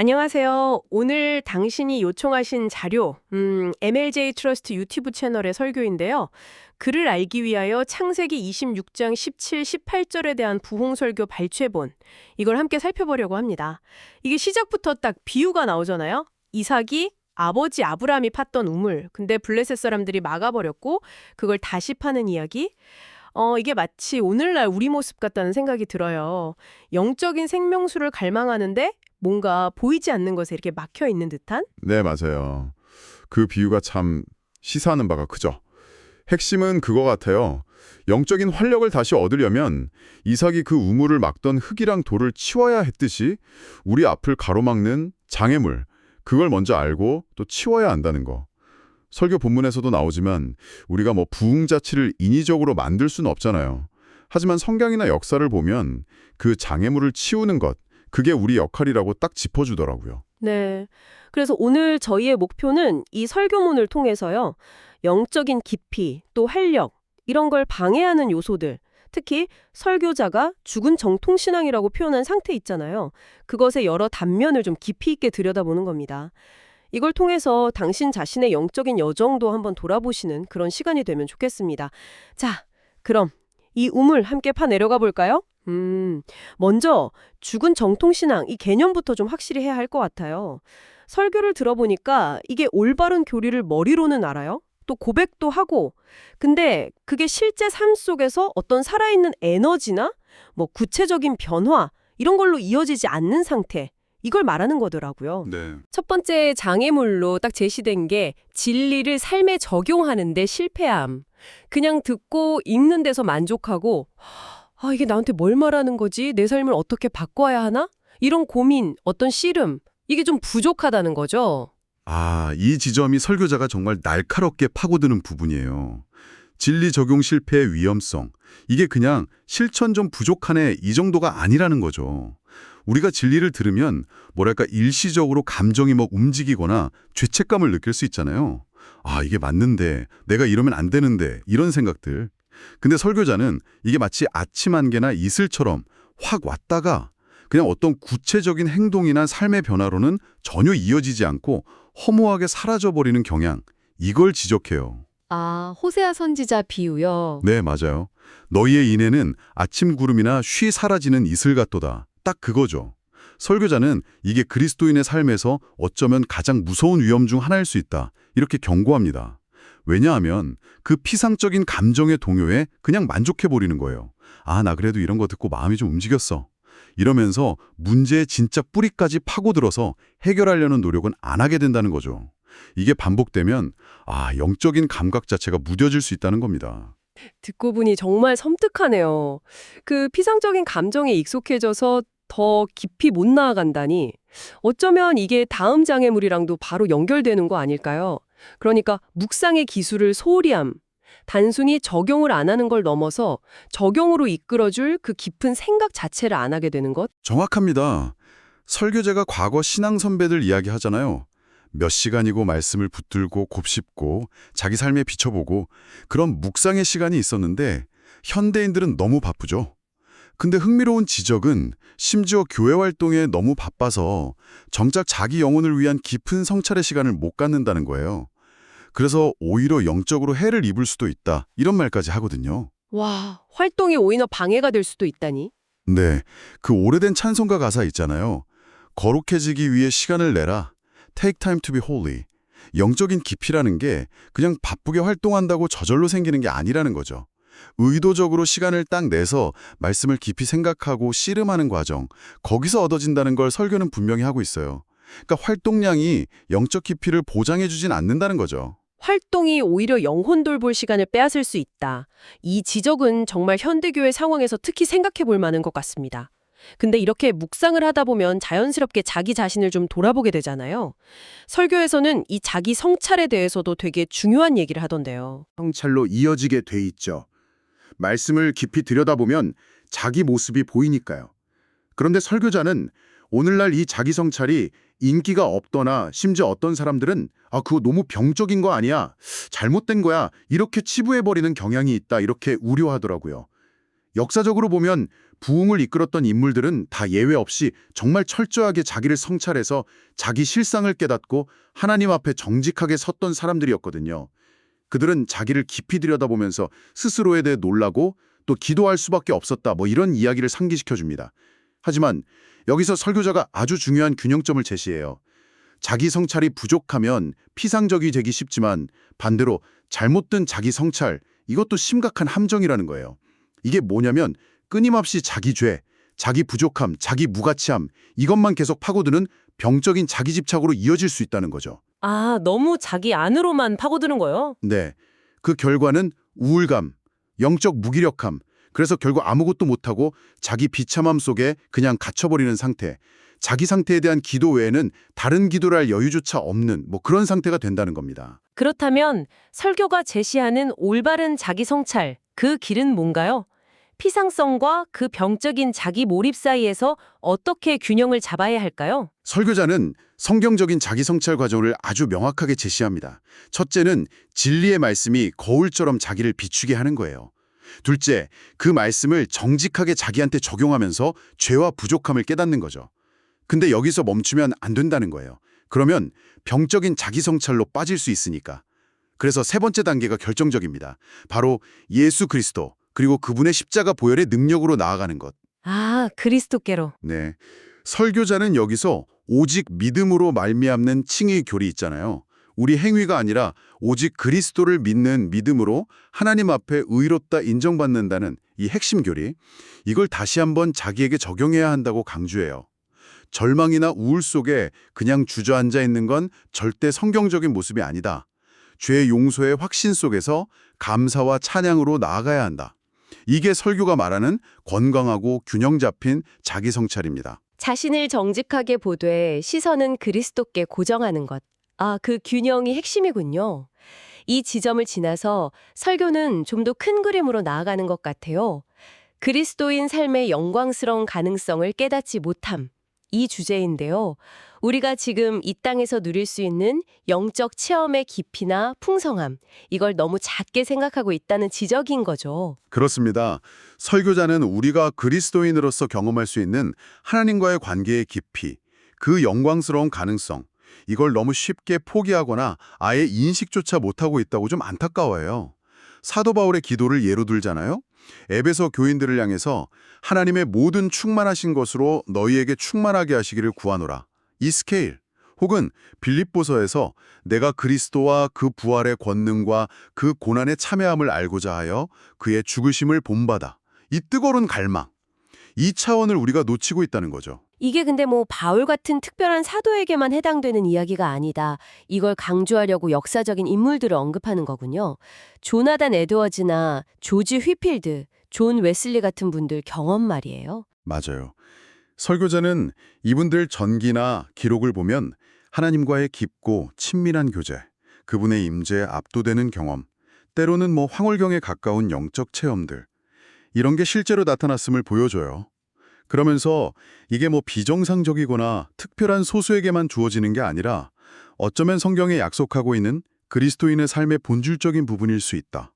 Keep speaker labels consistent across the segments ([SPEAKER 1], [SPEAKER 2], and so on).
[SPEAKER 1] 안녕하세요. 오늘 당신이 요청하신 자료, MLJ 트러스트 유튜브 채널의 설교인데요. 그를 알기 위하여 창세기 26장 17, 18절에 대한 부홍설교 발췌본, 이걸 함께 살펴보려고 합니다. 이게 시작부터 딱 비유가 나오잖아요. 이삭이 아버지 아브라함이 팠던 우물, 근데 블레셋 사람들이 막아버렸고 그걸 다시 파는 이야기. 이게 마치 오늘날 우리 모습 같다는 생각이 들어요. 영적인 생명수를 갈망하는데 뭔가 보이지 않는 것에 이렇게 막혀 있는 듯한?
[SPEAKER 2] 네, 맞아요. 그 비유가 참 시사하는 바가 크죠. 핵심은 그거 같아요. 영적인 활력을 다시 얻으려면 이삭이 그 우물을 막던 흙이랑 돌을 치워야 했듯이 우리 앞을 가로막는 장애물, 그걸 먼저 알고 또 치워야 한다는 거. 설교 본문에서도 나오지만 우리가 부흥자치를 인위적으로 만들 수는 없잖아요. 하지만 성경이나 역사를 보면 그 장애물을 치우는 것, 그게 우리 역할이라고 딱 짚어주더라고요.
[SPEAKER 1] 네. 그래서 오늘 저희의 목표는 이 설교문을 통해서요. 영적인 깊이, 또 활력, 이런 걸 방해하는 요소들, 특히 설교자가 죽은 정통신앙이라고 표현한 상태 있잖아요. 그것의 여러 단면을 좀 깊이 있게 들여다보는 겁니다. 이걸 통해서 당신 자신의 영적인 여정도 한번 돌아보시는 그런 시간이 되면 좋겠습니다. 자, 그럼 이 우물 함께 파내려가 볼까요? 먼저 죽은 정통신앙 이 개념부터 좀 확실히 해야 할 것 같아요. 설교를 들어보니까 이게 올바른 교리를 머리로는 알아요. 또 고백도 하고. 근데 그게 실제 삶 속에서 어떤 살아있는 에너지나 구체적인 변화 이런 걸로 이어지지 않는 상태. 이걸 말하는 거더라고요.
[SPEAKER 2] 네.
[SPEAKER 1] 첫 번째 장애물로 딱 제시된 게 진리를 삶에 적용하는데 실패함. 그냥 듣고 읽는 데서 만족하고 이게 나한테 뭘 말하는 거지? 내 삶을 어떻게 바꿔야 하나? 이런 고민, 어떤 씨름, 이게 좀 부족하다는 거죠.
[SPEAKER 3] 이 지점이 설교자가 정말 날카롭게 파고드는 부분이에요. 진리 적용 실패의 위험성. 이게 그냥 실천 좀 부족하네 이 정도가 아니라는 거죠. 우리가 진리를 들으면 일시적으로 감정이 움직이거나 죄책감을 느낄 수 있잖아요. 이게 맞는데, 내가 이러면 안 되는데, 이런 생각들. 근데 설교자는 이게 마치 아침 안개나 이슬처럼 확 왔다가 그냥 어떤 구체적인 행동이나 삶의 변화로는 전혀 이어지지 않고 허무하게 사라져버리는 경향, 이걸 지적해요.
[SPEAKER 1] 호세아 선지자 비유요.
[SPEAKER 3] 네, 맞아요. 너희의 인애는 아침 구름이나 쉬 사라지는 이슬 같도다. 딱 그거죠. 설교자는 이게 그리스도인의 삶에서 어쩌면 가장 무서운 위험 중 하나일 수 있다. 이렇게 경고합니다. 왜냐하면 그 피상적인 감정의 동요에 그냥 만족해버리는 거예요. 나 그래도 이런 거 듣고 마음이 좀 움직였어. 이러면서 문제의 진짜 뿌리까지 파고들어서 해결하려는 노력은 안 하게 된다는 거죠. 이게 반복되면 영적인 감각 자체가 무뎌질 수 있다는 겁니다.
[SPEAKER 1] 듣고 보니 정말 섬뜩하네요. 그 피상적인 감정에 익숙해져서 더 깊이 못 나아간다니. 어쩌면 이게 다음 장애물이랑도 바로 연결되는 거 아닐까요? 그러니까 묵상의 기술을 소홀히 함. 단순히 적용을 안 하는 걸 넘어서 적용으로 이끌어줄 그 깊은 생각 자체를 안 하게 되는 것?
[SPEAKER 3] 정확합니다. 설교자가 과거 신앙 선배들 이야기하잖아요. 몇 시간이고 말씀을 붙들고 곱씹고 자기 삶에 비춰보고 그런 묵상의 시간이 있었는데 현대인들은 너무 바쁘죠. 근데 흥미로운 지적은 심지어 교회 활동에 너무 바빠서 정작 자기 영혼을 위한 깊은 성찰의 시간을 못 갖는다는 거예요. 그래서 오히려 영적으로 해를 입을 수도 있다. 이런 말까지 하거든요.
[SPEAKER 1] 와, 활동이 오히려 방해가 될 수도 있다니.
[SPEAKER 3] 네, 그 오래된 찬송가 가사 있잖아요. 거룩해지기 위해 시간을 내라. Take time to be holy. 영적인 깊이라는 게 그냥 바쁘게 활동한다고 저절로 생기는 게 아니라는 거죠. 의도적으로 시간을 딱 내서 말씀을 깊이 생각하고 씨름하는 과정, 거기서 얻어진다는 걸 설교는 분명히 하고 있어요. 그러니까 활동량이 영적 깊이를 보장해주진 않는다는 거죠.
[SPEAKER 1] 활동이 오히려 영혼 돌볼 시간을 빼앗을 수 있다. 이 지적은 정말 현대교회 상황에서 특히 생각해 볼 만한 것 같습니다. 근데 이렇게 묵상을 하다 보면 자연스럽게 자기 자신을 좀 돌아보게 되잖아요. 설교에서는 이 자기 성찰에 대해서도 되게 중요한 얘기를 하던데요.
[SPEAKER 4] 성찰로 이어지게 돼 있죠. 말씀을 깊이 들여다보면 자기 모습이 보이니까요. 그런데 설교자는 오늘날 이 자기 성찰이 인기가 없거나 심지어 어떤 사람들은 그거 너무 병적인 거 아니야? 잘못된 거야? 이렇게 치부해버리는 경향이 있다. 이렇게 우려하더라고요. 역사적으로 보면 부흥을 이끌었던 인물들은 다 예외 없이 정말 철저하게 자기를 성찰해서 자기 실상을 깨닫고 하나님 앞에 정직하게 섰던 사람들이었거든요. 그들은 자기를 깊이 들여다보면서 스스로에 대해 놀라고 또 기도할 수밖에 없었다, 이런 이야기를 상기시켜줍니다. 하지만 여기서 설교자가 아주 중요한 균형점을 제시해요. 자기 성찰이 부족하면 피상적이 되기 쉽지만 반대로 잘못된 자기 성찰, 이것도 심각한 함정이라는 거예요. 이게 뭐냐면 끊임없이 자기 죄, 자기 부족함, 자기 무가치함, 이것만 계속 파고드는 병적인 자기 집착으로 이어질 수 있다는 거죠.
[SPEAKER 1] 아, 너무 자기 안으로만 파고드는 거요?
[SPEAKER 4] 네, 그 결과는 우울감, 영적 무기력함, 그래서 결국 아무것도 못하고 자기 비참함 속에 그냥 갇혀버리는 상태, 자기 상태에 대한 기도 외에는 다른 기도를 할 여유조차 없는 그런 상태가 된다는 겁니다.
[SPEAKER 1] 그렇다면 설교가 제시하는 올바른 자기 성찰, 그 길은 뭔가요? 피상성과 그 병적인 자기 몰입 사이에서 어떻게 균형을 잡아야 할까요?
[SPEAKER 4] 설교자는 성경적인 자기 성찰 과정을 아주 명확하게 제시합니다. 첫째는 진리의 말씀이 거울처럼 자기를 비추게 하는 거예요. 둘째, 그 말씀을 정직하게 자기한테 적용하면서 죄와 부족함을 깨닫는 거죠. 근데 여기서 멈추면 안 된다는 거예요. 그러면 병적인 자기 성찰로 빠질 수 있으니까. 그래서 세 번째 단계가 결정적입니다. 바로 예수 그리스도, 그리고 그분의 십자가 보혈의 능력으로 나아가는 것.
[SPEAKER 1] 아, 그리스도께로.
[SPEAKER 4] 네, 설교자는 여기서 오직 믿음으로 말미암는 칭의 교리 있잖아요. 우리 행위가 아니라 오직 그리스도를 믿는 믿음으로 하나님 앞에 의롭다 인정받는다는 이 핵심 교리, 이걸 다시 한번 자기에게 적용해야 한다고 강조해요. 절망이나 우울 속에 그냥 주저앉아 있는 건 절대 성경적인 모습이 아니다. 죄 용서의 확신 속에서 감사와 찬양으로 나아가야 한다. 이게 설교가 말하는 건강하고 균형 잡힌 자기 성찰입니다.
[SPEAKER 1] 자신을 정직하게 보되 시선은 그리스도께 고정하는 것. 아, 그 균형이 핵심이군요. 이 지점을 지나서 설교는 좀 더 큰 그림으로 나아가는 것 같아요. 그리스도인 삶의 영광스러운 가능성을 깨닫지 못함. 이 주제인데요. 우리가 지금 이 땅에서 누릴 수 있는 영적 체험의 깊이나 풍성함, 이걸 너무 작게 생각하고 있다는 지적인 거죠.
[SPEAKER 4] 그렇습니다. 설교자는 우리가 그리스도인으로서 경험할 수 있는 하나님과의 관계의 깊이, 그 영광스러운 가능성, 이걸 너무 쉽게 포기하거나 아예 인식조차 못하고 있다고 좀 안타까워해요. 사도 바울의 기도를 예로 들잖아요. 에베소 교인들을 향해서 하나님의 모든 충만하신 것으로 너희에게 충만하게 하시기를 구하노라. 이 스케일. 혹은 빌립보서에서 내가 그리스도와 그 부활의 권능과 그 고난의 참여함을 알고자 하여 그의 죽으심을 본받아. 이 뜨거운 갈망. 이 차원을 우리가 놓치고 있다는 거죠.
[SPEAKER 1] 이게 근데 바울 같은 특별한 사도에게만 해당되는 이야기가 아니다. 이걸 강조하려고 역사적인 인물들을 언급하는 거군요. 조나단 에드워즈나 조지 휘필드, 존 웨슬리 같은 분들 경험 말이에요.
[SPEAKER 4] 맞아요. 설교자는 이분들 전기나 기록을 보면 하나님과의 깊고 친밀한 교제, 그분의 임재에 압도되는 경험, 때로는 황홀경에 가까운 영적 체험들, 이런 게 실제로 나타났음을 보여줘요. 그러면서 이게 비정상적이거나 특별한 소수에게만 주어지는 게 아니라 어쩌면 성경에 약속하고 있는 그리스도인의 삶의 본질적인 부분일 수 있다.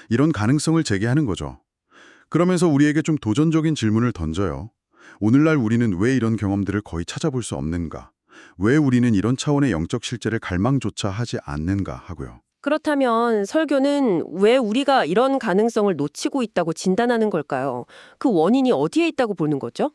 [SPEAKER 4] 이런 가능성을 제기하는 거죠. 그러면서 우리에게 좀 도전적인 질문을 던져요. 오늘날 우리는 왜 이런 경험들을 거의 찾아볼 수 없는가? 왜 우리는 이런 차원의 영적 실제를 갈망조차 하지 않는가 하고요.
[SPEAKER 1] 그렇다면 설교는 왜 우리가 이런 가능성을 놓치고 있다고 진단하는 걸까요? 그 원인이 어디에 있다고 보는 거죠?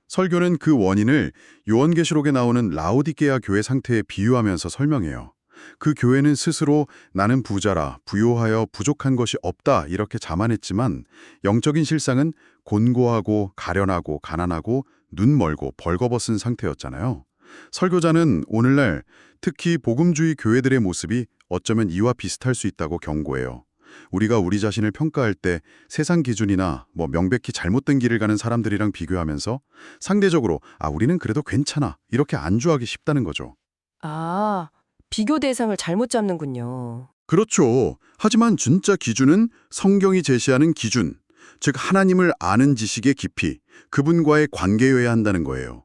[SPEAKER 4] 설교는 그 원인을 요한계시록에 나오는 라오디게아 교회 상태에 비유하면서 설명해요. 그 교회는 스스로 나는 부자라 부요하여 부족한 것이 없다 이렇게 자만했지만 영적인 실상은 곤고하고 가련하고 가난하고 눈 멀고 벌거벗은 상태였잖아요. 설교자는 오늘날 특히 복음주의 교회들의 모습이 어쩌면 이와 비슷할 수 있다고 경고해요. 우리가 우리 자신을 평가할 때 세상 기준이나 명백히 잘못된 길을 가는 사람들이랑 비교하면서 상대적으로 우리는 그래도 괜찮아 이렇게 안주하기 쉽다는 거죠.
[SPEAKER 1] 아, 비교 대상을 잘못 잡는군요.
[SPEAKER 4] 그렇죠. 하지만 진짜 기준은 성경이 제시하는 기준, 즉 하나님을 아는 지식의 깊이, 그분과의 관계여야 한다는 거예요.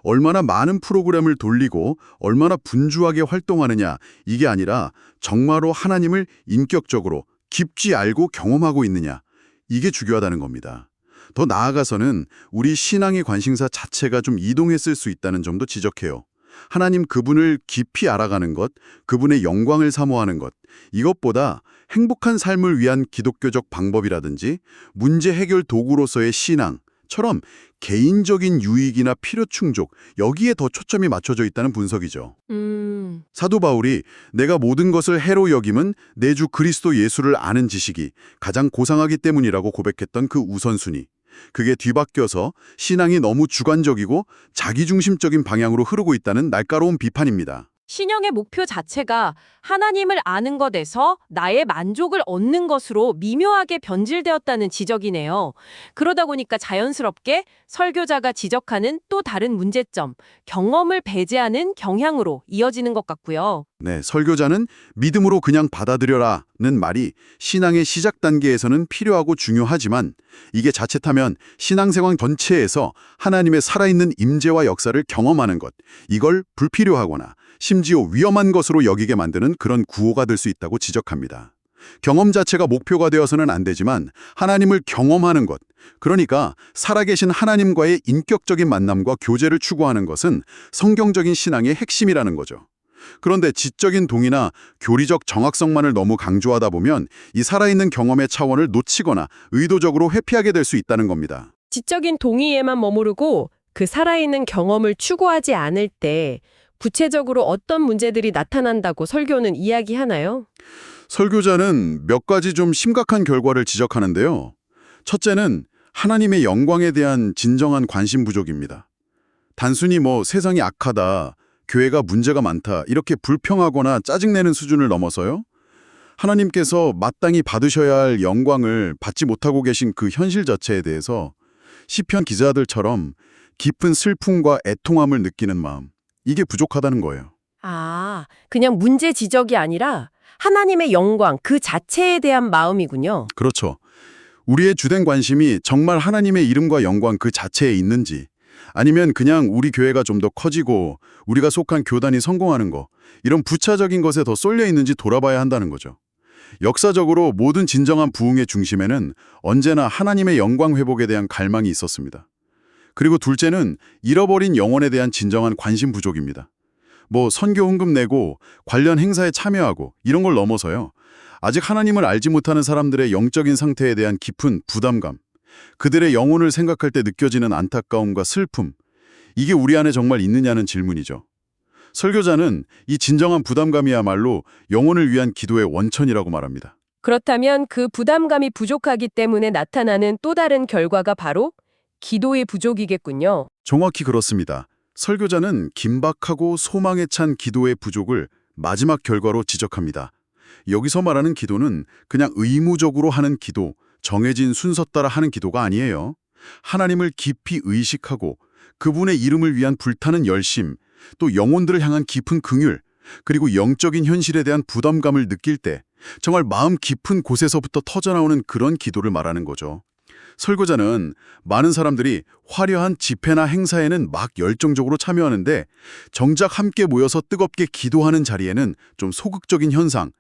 [SPEAKER 4] 얼마나 많은 프로그램을 돌리고 얼마나 분주하게 활동하느냐 이게 아니라 정말로 하나님을 인격적으로 깊이 알고 경험하고 있느냐
[SPEAKER 3] 이게 중요하다는 겁니다. 더 나아가서는 우리 신앙의 관심사 자체가 좀 이동했을 수 있다는 점도 지적해요. 하나님 그분을 깊이 알아가는 것, 그분의 영광을 사모하는 것, 이것보다 행복한 삶을 위한 기독교적 방법이라든지 문제 해결 도구로서의 신앙처럼 개인적인 유익이나 필요 충족, 여기에 더 초점이 맞춰져 있다는 분석이죠. 사도 바울이 내가 모든 것을 해로 여김은 내 주 그리스도 예수를 아는 지식이 가장 고상하기 때문이라고 고백했던 그 우선순위. 그게 뒤바뀌어서 신앙이 너무 주관적이고 자기중심적인 방향으로 흐르고 있다는 날카로운 비판입니다.
[SPEAKER 1] 신령의 목표 자체가 하나님을 아는 것에서 나의 만족을 얻는 것으로 미묘하게 변질되었다는 지적이네요. 그러다 보니까 자연스럽게 설교자가 지적하는 또 다른 문제점, 경험을 배제하는 경향으로 이어지는 것 같고요.
[SPEAKER 3] 네, 설교자는 믿음으로 그냥 받아들여라는 말이 신앙의 시작 단계에서는 필요하고 중요하지만 이게 자칫하면 신앙생활 전체에서 하나님의 살아있는 임재와 역사를 경험하는 것, 이걸 불필요하거나 심지어 위험한 것으로 여기게 만드는 그런 구호가 될 수 있다고 지적합니다. 경험 자체가 목표가 되어서는 안 되지만 하나님을 경험하는 것, 그러니까 살아계신 하나님과의 인격적인 만남과 교제를 추구하는 것은 성경적인 신앙의 핵심이라는 거죠. 그런데 지적인 동의나 교리적 정확성만을 너무 강조하다 보면 이 살아있는 경험의 차원을 놓치거나 의도적으로 회피하게 될 수 있다는 겁니다.
[SPEAKER 1] 지적인 동의에만 머무르고 그 살아있는 경험을 추구하지 않을 때 구체적으로 어떤 문제들이 나타난다고 설교는 이야기하나요?
[SPEAKER 3] 설교자는 몇 가지 좀 심각한 결과를 지적하는데요. 첫째는 하나님의 영광에 대한 진정한 관심 부족입니다. 단순히 세상이 악하다, 교회가 문제가 많다 이렇게 불평하거나 짜증내는 수준을 넘어서요. 하나님께서 마땅히 받으셔야 할 영광을 받지 못하고 계신 그 현실 자체에 대해서 시편 기자들처럼 깊은 슬픔과 애통함을 느끼는 마음, 이게 부족하다는 거예요.
[SPEAKER 1] 아, 그냥 문제 지적이 아니라 하나님의 영광 그 자체에 대한 마음이군요.
[SPEAKER 3] 그렇죠. 우리의 주된 관심이 정말 하나님의 이름과 영광 그 자체에 있는지, 아니면 그냥 우리 교회가 좀 더 커지고 우리가 속한 교단이 성공하는 거, 이런 부차적인 것에 더 쏠려 있는지 돌아봐야 한다는 거죠. 역사적으로 모든 진정한 부흥의 중심에는 언제나 하나님의 영광 회복에 대한 갈망이 있었습니다. 그리고 둘째는 잃어버린 영혼에 대한 진정한 관심 부족입니다. 선교 헌금 내고 관련 행사에 참여하고 이런 걸 넘어서요. 아직 하나님을 알지 못하는 사람들의 영적인 상태에 대한 깊은 부담감, 그들의 영혼을 생각할 때 느껴지는 안타까움과 슬픔, 이게 우리 안에 정말 있느냐는 질문이죠. 설교자는 이 진정한 부담감이야말로 영혼을 위한 기도의 원천이라고 말합니다.
[SPEAKER 1] 그렇다면 그 부담감이 부족하기 때문에 나타나는 또 다른 결과가 바로 기도의 부족이겠군요.
[SPEAKER 3] 정확히 그렇습니다. 설교자는 긴박하고 소망에 찬 기도의 부족을 마지막 결과로 지적합니다. 여기서 말하는 기도는 그냥 의무적으로 하는 기도, 정해진 순서 따라 하는 기도가 아니에요. 하나님을 깊이 의식하고 그분의 이름을 위한 불타는 열심, 또 영혼들을 향한 깊은 긍휼, 그리고 영적인 현실에 대한 부담감을 느낄 때 정말 마음 깊은 곳에서부터 터져나오는 그런 기도를 말하는 거죠. 설교자는 많은 사람들이 화려한 집회나 행사에는 막 열정적으로 참여하는데 정작 함께 모여서 뜨겁게 기도하는 자리에는 좀 소극적인 현상,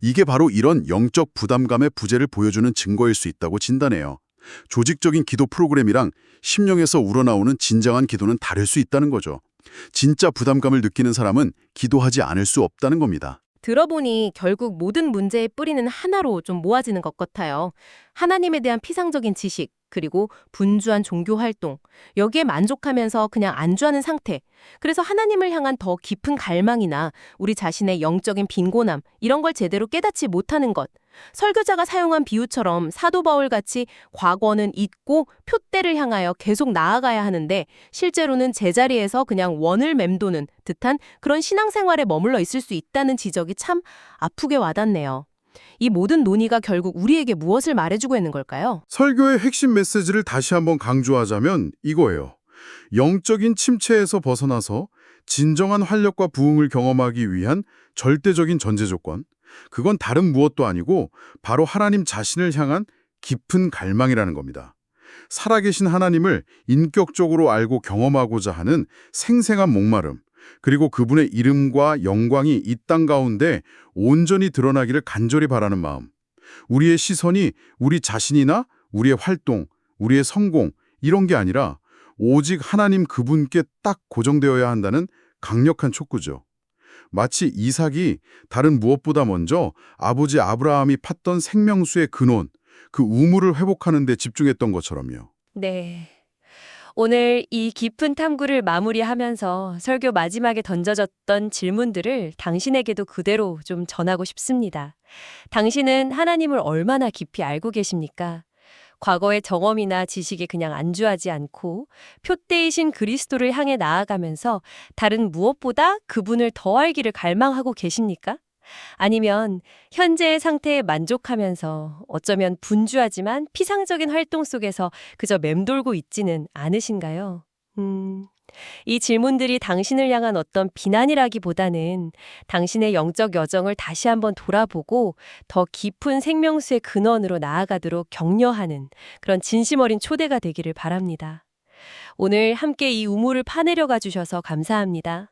[SPEAKER 3] 이게 바로 이런 영적 부담감의 부재를 보여주는 증거일 수 있다고 진단해요. 조직적인 기도 프로그램이랑 심령에서 우러나오는 진정한 기도는 다를 수 있다는 거죠. 진짜 부담감을 느끼는 사람은 기도하지 않을 수 없다는 겁니다.
[SPEAKER 5] 들어보니 결국 모든 문제의 뿌리는 하나로 좀 모아지는 것 같아요. 하나님에 대한 피상적인 지식, 그리고 분주한 종교 활동, 여기에 만족하면서 그냥 안주하는 상태. 그래서 하나님을 향한 더 깊은 갈망이나 우리 자신의 영적인 빈곤함, 이런 걸 제대로 깨닫지 못하는 것. 설교자가 사용한 비유처럼 사도 바울같이 과거는 잊고 표대를 향하여 계속 나아가야 하는데 실제로는 제자리에서 그냥 원을 맴도는 듯한 그런 신앙생활에 머물러 있을 수 있다는 지적이 참 아프게 와닿네요. 이 모든 논의가 결국 우리에게 무엇을 말해주고 있는 걸까요?
[SPEAKER 4] 설교의 핵심 메시지를 다시 한번 강조하자면 이거예요. 영적인 침체에서 벗어나서 진정한 활력과 부흥을 경험하기 위한 절대적인 전제 조건, 그건 다른 무엇도 아니고 바로 하나님 자신을 향한 깊은 갈망이라는 겁니다. 살아계신 하나님을 인격적으로 알고 경험하고자 하는 생생한 목마름, 그리고 그분의 이름과 영광이 이 땅 가운데 온전히 드러나기를 간절히 바라는 마음. 우리의 시선이 우리 자신이나
[SPEAKER 3] 우리의 활동, 우리의 성공 이런 게 아니라 오직 하나님 그분께 딱 고정되어야 한다는 강력한 촉구죠. 마치 이삭이 다른 무엇보다 먼저 아버지 아브라함이 팠던 생명수의 근원, 그 우물을 회복하는 데 집중했던 것처럼요.
[SPEAKER 6] 네. 오늘 이 깊은 탐구를 마무리하면서 설교 마지막에 던져졌던 질문들을 당신에게도 그대로 좀 전하고 싶습니다. 당신은 하나님을 얼마나 깊이 알고 계십니까? 과거의 경험이나 지식에 그냥 안주하지 않고 표대이신 그리스도를 향해 나아가면서 다른 무엇보다 그분을 더 알기를 갈망하고 계십니까? 아니면 현재의 상태에 만족하면서 어쩌면 분주하지만 피상적인 활동 속에서 그저 맴돌고 있지는 않으신가요? 이 질문들이 당신을 향한 어떤 비난이라기보다는 당신의 영적 여정을 다시 한번 돌아보고 더 깊은 생명수의 근원으로 나아가도록 격려하는 그런 진심 어린 초대가 되기를 바랍니다. 오늘 함께 이 우물을 파내려가 주셔서 감사합니다.